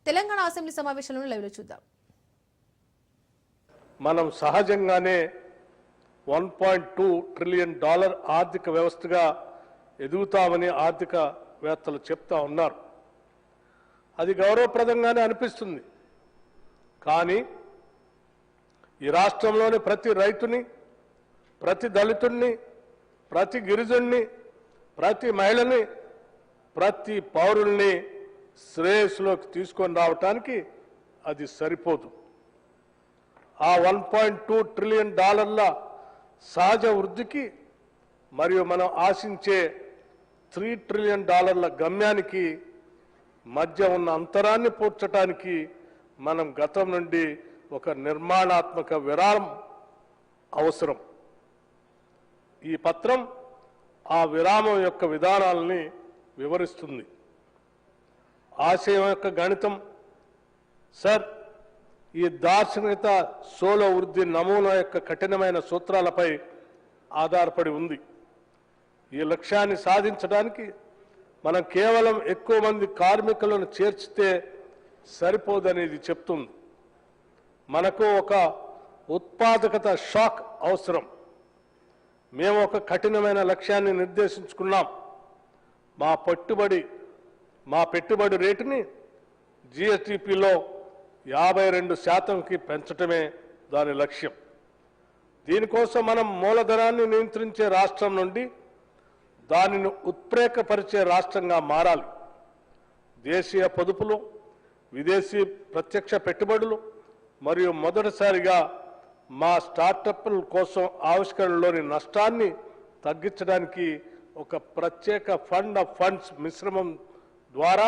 Telangana assembly సమావేశంలో లైవ్లో చూద్దాం. మనం సహజంగానే $1.2 ట్రిలియన్ ఆర్థిక వ్యవస్థగా ఎదుగుతామని ఆర్థికవేత్తలు చెప్తా ఉన్నారు. అది గౌరవప్రదంగానే అనిపిస్తుంది. కానీ ఈ రాష్ట్రంలోని ప్రతి రైతుని, ప్రతి దళితుడిని, ప్రతి గిరిజనుని, ప్రతి మహిళని, ప్రతి పౌరుల్ని శ్రేయస్సులోకి తీసుకొని రావటానికి అది సరిపోదు. ఆ $1.2 ట్రిలియన్ సహజ వృద్ధికి మరియు మనం ఆశించే $3 ట్రిలియన్ గమ్యానికి మధ్య ఉన్న అంతరాన్ని పూడ్చడానికి మనం గతం నుండి ఒక నిర్మాణాత్మక విరామం అవసరం. ఈ పత్రం ఆ విరామం యొక్క విధానాలని వివరిస్తుంది. ఆశయం యొక్క గణితం సార్, ఈ దార్శనికత సోలో వృద్ధి నమూనా యొక్క కఠినమైన సూత్రాలపై ఆధారపడి ఉంది. ఈ లక్ష్యాన్ని సాధించడానికి మనం కేవలం ఎక్కువ మంది కార్మికులను చేర్చితే సరిపోదనేది చెప్తుంది. మనకు ఒక ఉత్పాదకత షాక్ అవసరం. మేము ఒక కఠినమైన లక్ష్యాన్ని నిర్దేశించుకున్నాం. మా పెట్టుబడి రేటుని జిఎస్డిపిలో 52%కి పెంచటమే దాని లక్ష్యం. దీనికోసం మనం మూలధనాన్ని నియంత్రించే రాష్ట్రం నుండి దానిని ఉత్ప్రేరకపరిచే రాష్ట్రంగా మారాలి. దేశీయ పొదుపులు, విదేశీ ప్రత్యక్ష పెట్టుబడులు మరియు మొదటిసారిగా మా స్టార్టప్ల కోసం ఆవిష్కరణలోని నష్టాన్ని తగ్గించడానికి ఒక ప్రత్యేక ఫండ్ ఆఫ్ ఫండ్స్ మిశ్రమం ద్వారా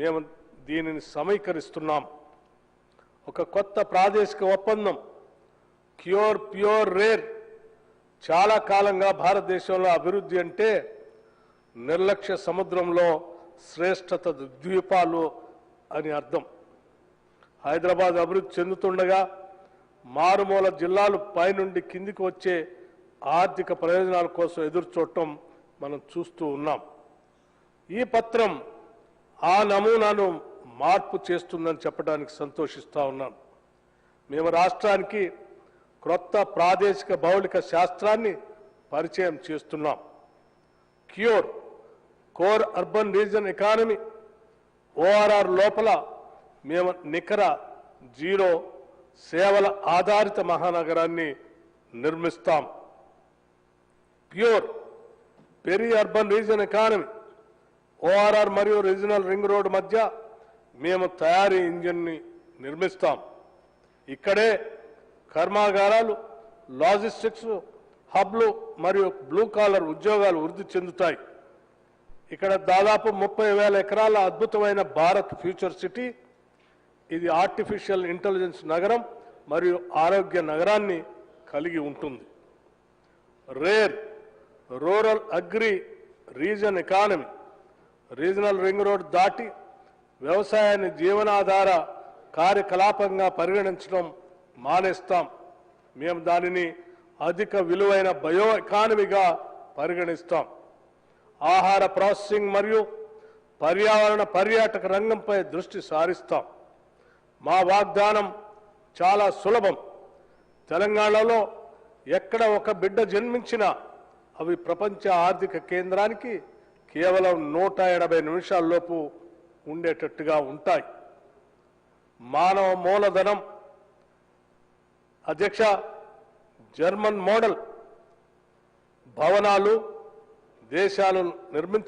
మేము దీనిని సమీకరిస్తున్నాం. ఒక కొత్త ప్రాదేశిక ఒప్పందం క్యూర్ ప్యూర్ రేర్. చాలా కాలంగా భారతదేశంలో అభివృద్ధి అంటే నిర్లక్ష్య సముద్రంలో శ్రేష్టత ద్వీపాలు అని అర్థం. హైదరాబాద్ అభివృద్ధి చెందుతుండగా మారుమూల జిల్లాలు పైనుండి కిందికి వచ్చే ఆర్థిక ప్రయోజనాల కోసం ఎదురుచూడటం మనం చూస్తూ ఉన్నాం. ఈ పత్రం ఆ నమూనాను మార్పు చేస్తుందని చెప్పడానికి సంతోషిస్తూ ఉన్నాను. మేము రాష్ట్రానికి క్రొత్త ప్రాదేశిక భౌగోళిక శాస్త్రాన్ని పరిచయం చేస్తున్నాం. Cure core urban region economy ORR లోపల మేము నికర జీరో సేవల ఆధారిత మహానగరాన్ని నిర్మిస్తాం. Pure peri urban region economy ORR మరియు రీజనల్ రింగ్ రోడ్ మధ్య మేము తయారీ ఇంజిన్ని నిర్మిస్తాం. ఇక్కడే కర్మాగారాలు, లాజిస్టిక్స్ హబ్లు మరియు బ్లూ కాలర్ ఉద్యోగాలు వృద్ధి చెందుతాయి. ఇక్కడ దాదాపు 30,000 ఎకరాల అద్భుతమైన భారత్ ఫ్యూచర్ సిటీ. ఇది ఆర్టిఫిషియల్ ఇంటెలిజెన్స్ నగరం మరియు ఆరోగ్య నగరాన్ని కలిగి ఉంటుంది. Rare rural agri reason economy regional ring road దాటి వ్యవసాయాన్ని జీవనాధార కార్యకలాపంగా పరిగణించడం మానేస్తాం. మేము దానిని అధిక విలువైన బయో ఎకానమీగా పరిగణిస్తాం. ఆహార ప్రాసెసింగ్ మరియు పర్యావరణ పర్యాటక రంగంపై దృష్టి సారిస్తాం. మా వాగ్దానం చాలా సులభం. తెలంగాణలో ఎక్కడ ఒక బిడ్డ జన్మించినా అవి ప్రపంచ ఆర్థిక కేంద్రానికి కేవలం 180 నిమిషాల్లోపు ఉండేటట్టుగా ఉంటాయి. మానవ మూలధనం అధ్యక్ష, జర్మన్ మోడల్ భవనాలు దేశాలను నిర్మించ